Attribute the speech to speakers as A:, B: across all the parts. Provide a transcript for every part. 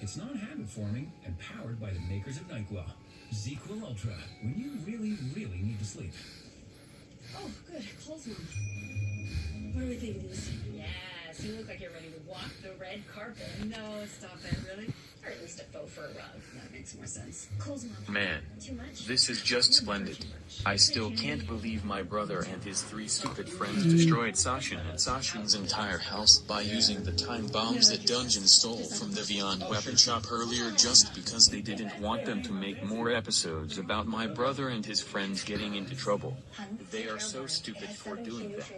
A: It's non-habit-forming and powered by the makers of NyQuil. ZQuil Ultra, when you really, really need to sleep.
B: Oh, good. Close one. What do we think of these? Yes, you look like you're ready to walk the red carpet. No, stop it, really? Or at least a faux fur rug. That makes more sense. Close one.
C: Man,
B: Too much?
C: this is just splendid. I still can't believe my brother and his 3 stupid friends destroyed Sashin and Sashin's entire house by using the time bombs that Dungeon stole from the Vyond weapon shop earlier just because they didn't want them to make more episodes about my brother and his friends getting into trouble. They are so stupid for doing that.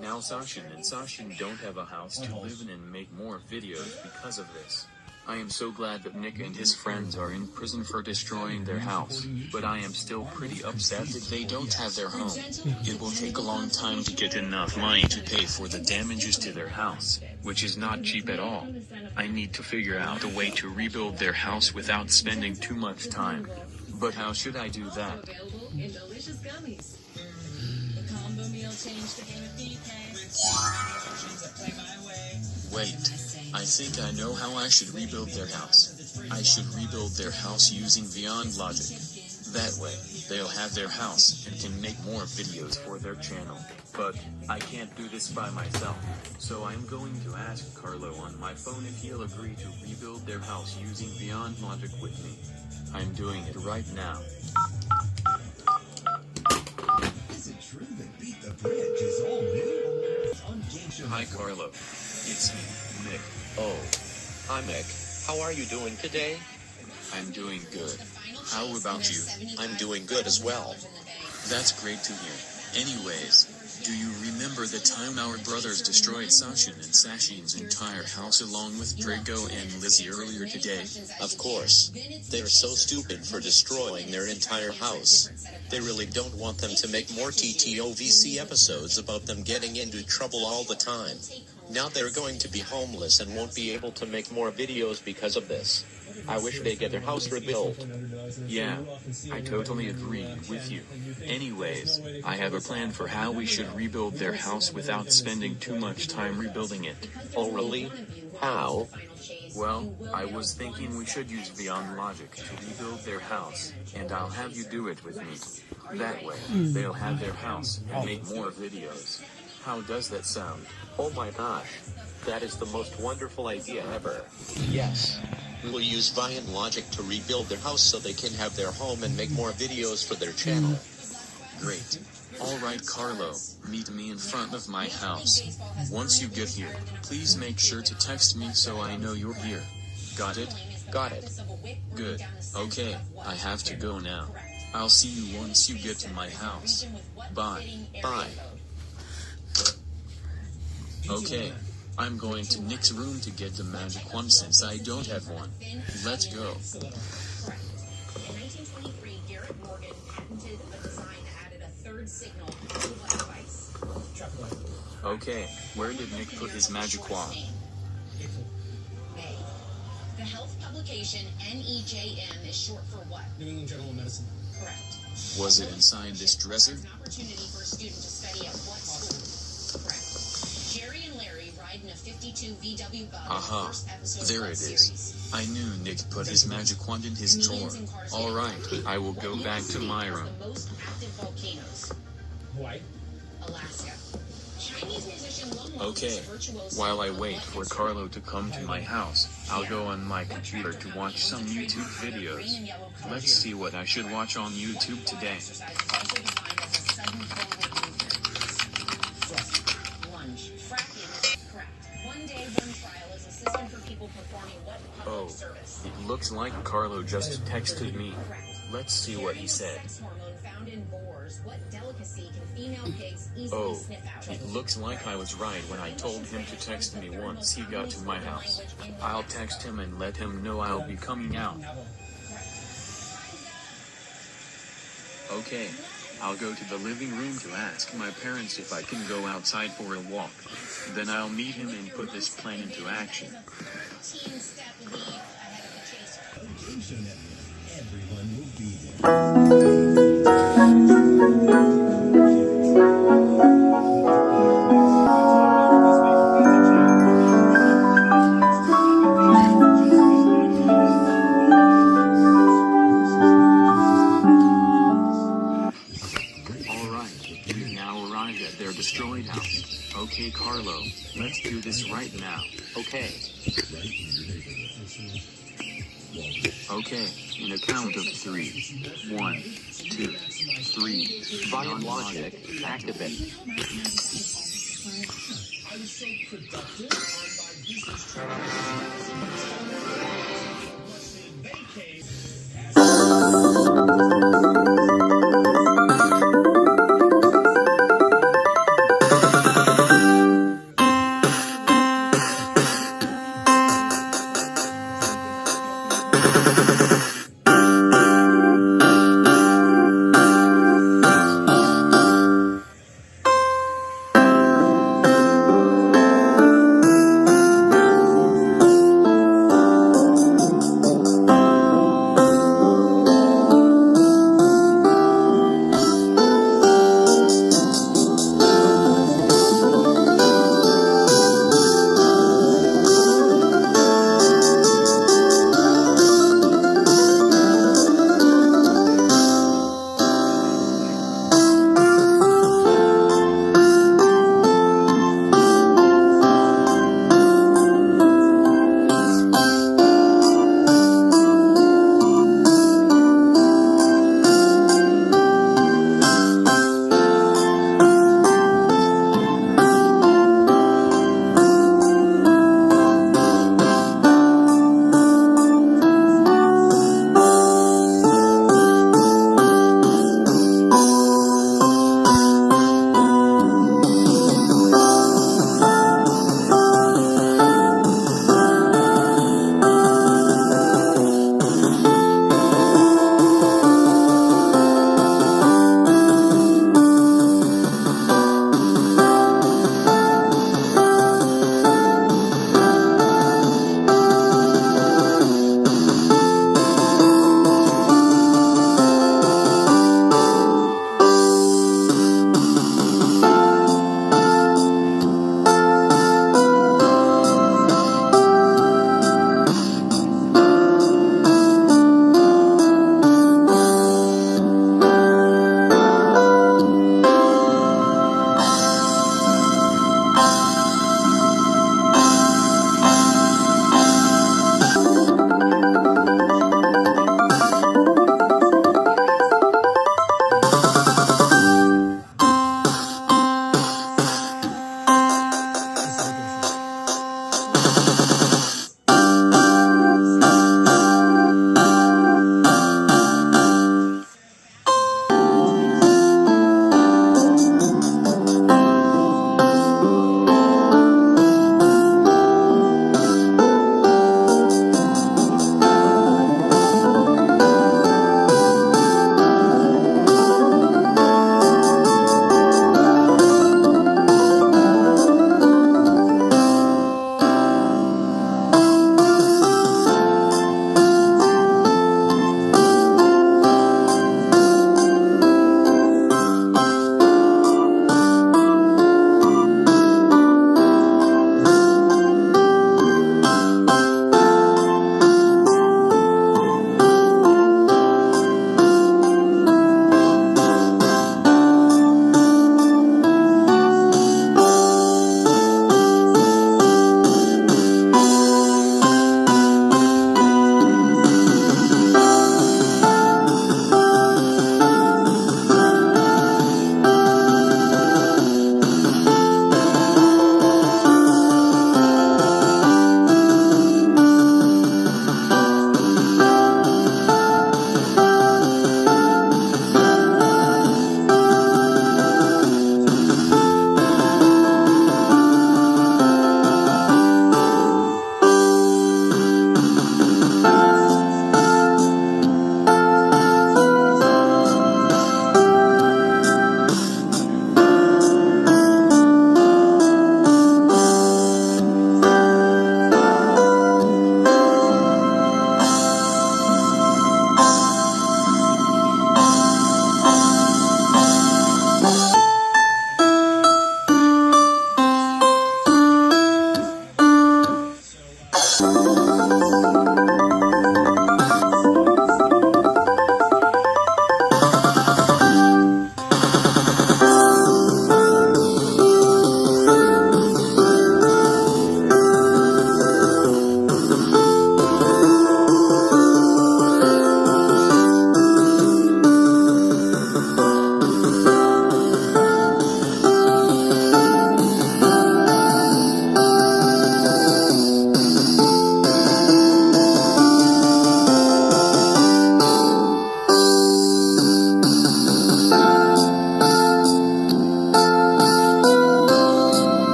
C: Now Sashin and Sashin don't have a house to live in and make more videos because of this. I am so glad that Nick and his friends are in prison for destroying their house, but I am still pretty upset that they don't have their home. It will take a long time to get enough money to pay for the damages to their house, which is not cheap at all. I need to figure out a way to rebuild their house without spending too much time. But how should I do that?
B: Available in delicious gummies. The combo meal changed the game of BK.
C: Wait, I think I know how I should rebuild their house. I should rebuild their house using Vyond Logic. That way, they'll have their house and can make more videos for their channel. But I can't do this by myself, so I'm going to ask Carlo on my phone if he'll agree to rebuild their house using Vyond Logic with me. I'm doing it right now.
A: Is it true that Beat the Bridge is all new?
C: Hi Carlo. It's me, Mick.
D: Oh, hi Mick. How are you doing today?
C: I'm doing good. How about you?
D: I'm doing good as well.
C: That's great to hear. Anyways, do you remember the time our brothers destroyed Sashin and Sashin's entire house along with Draigo and Lizzie earlier today?
D: Of course. They're so stupid for destroying their entire house. They really don't want them to make more TTOVC episodes about them getting into trouble all the time. Now they're going to be homeless and won't be able to make more videos because of this. I wish they get their house rebuilt.
C: Yeah, I totally agree with you. Anyways, I have a plan for how we should rebuild their house without spending too much time rebuilding it.
D: Oh really? How?
C: Well, I was thinking we should use Vyond Logic to rebuild their house, and I'll have you do it with me. That way, they'll have their house and make more videos. How does that sound?
D: Oh my gosh. That is the most wonderful idea ever. Yes. We'll use Vyond Logic to rebuild their house so they can have their home and make more videos for their channel.
C: Great. Alright Carlo, meet me in front of my house. Once you get here, please make sure to text me so I know you're here. Got it?
D: Got it.
C: Good. Okay, I have to go now. I'll see you once you get to my house. Bye.
D: Bye.
C: Okay. I'm going to Nick's room to get the magic wand since I don't have one. Let's go.
B: In 1923, Garrett Morgan patented a design that added a third signal to the device.
C: Okay, where did Nick put his magic wand?
B: May. The health publication NEJM is short for what?
E: New England Journal of Medicine.
B: Correct.
C: Was it inside this dresser?
B: There's an opportunity for a student to study at what school? Correct. Jerry and Larry ride in a 52 VW bug in the first episode of
C: There
B: what
C: it is.
B: series?
C: I knew Nick put his magic wand in his drawer. Alright, I will go back to my room.
B: The most active volcanoes.
E: Hawaii.
B: Alaska. Chinese musician Lung Lung
C: Okay,
B: is a virtuoso
C: while I
B: of
C: wait for
B: electric
C: Carlo to come to my house, I'll go on my computer to watch some YouTube videos. Let's see what I should watch on YouTube today.
B: exercise is also defined as a sudden forward movement. Lunge. Fracking is correct. 1 day, 1 trial is a system for people performing what
C: Oh,
B: public service?
C: it looks like Carlo just texted me.
B: Correct.
C: Let's see what he said.
B: Sex hormone found in boars. What delicacy can female pigs easily
C: Oh,
B: sniff out?
C: it looks like I was right when I told him to text me once he got to my house. I'll text him and let him know I'll be coming out. Okay, I'll go to the living room to ask my parents if I can go outside for a walk. Then I'll meet him and put this plan into action.
A: Everyone will be there.
C: Destroyed house. Okay, Carlo, let's do this right now. Okay. Okay, in a count of 3. 1, 2, 3. Vyond Logic, activate.
A: I was so productive on my business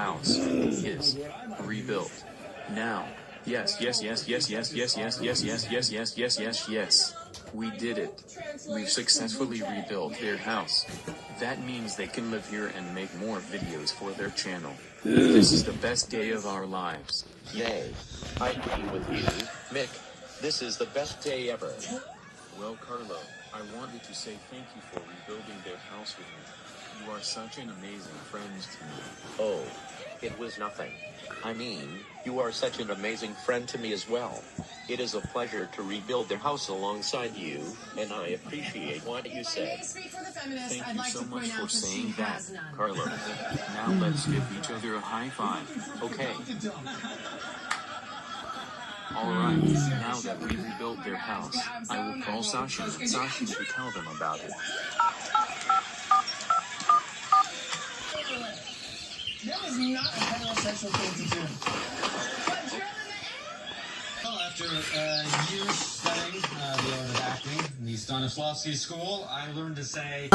C: house is rebuilt. Now, yes, we did it. We've successfully rebuilt their house. That means they can live here and make more videos for their channel. This is the best day of our lives.
D: Yay. I agree with you, Mick. This is the best day ever.
C: Well, Carlo, I wanted to say thank you for rebuilding their house with me. You are such an amazing friend to me.
D: Oh, it was nothing. I mean, you are such an amazing friend to me as well. It is a pleasure to rebuild their house alongside you, and I appreciate what you said.
C: Thank you so much for saying that, Carlo. Now let's give each other a high five, okay? Alright, now that we rebuilt their house, I will call Sasha and Sasha to tell them about it.
E: That is not a heterosexual thing to do. Well, after years studying the art of acting in the Stanislavski School, I learned to say...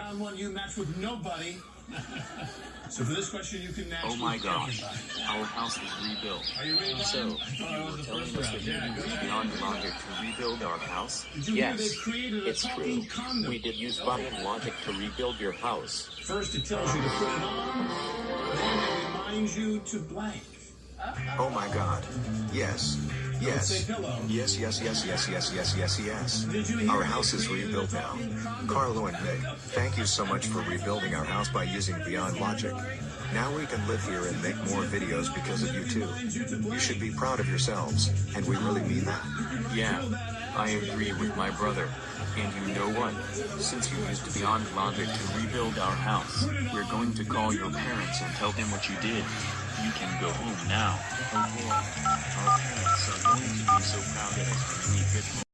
E: Round one, you match with nobody. So for this question, you can match.
C: Oh my
E: with
C: gosh,
E: everybody.
C: our house was rebuilt.
E: Are you ready,
C: So,
E: Brian? I thought I
C: you
E: was
C: were
E: the
C: telling
E: first
C: us that
E: round.
C: you
E: Yeah,
C: used
E: good.
C: Vyond Logic to rebuild our house?
E: Did you hear they
C: Yes,
E: created a
C: it's
E: talking
C: true.
E: condom?
C: We did use Vyond Logic to rebuild your house.
E: First, it tells you to put it on, then it reminds you to blank.
F: Oh my God. Yes. Yes.
E: Say pillow.
F: Yes, yes, yes, yes, yes, yes, yes, yes.
E: Did you hear
F: Our
E: they
F: house is
E: created a
F: rebuilt now.
E: talking condom?
F: Carlo and Mick, thank you so much for rebuilding our house by using Vyond Logic. Now we can live here and make more videos because of you too. You should be proud of yourselves, and we really mean that.
C: Yeah, I agree with my brother. And you know what? Since you used Vyond Logic to rebuild our house, we're going to call your parents and tell them what you did. You can go home now. Okay. Our parents are going to be so proud of us when we get home.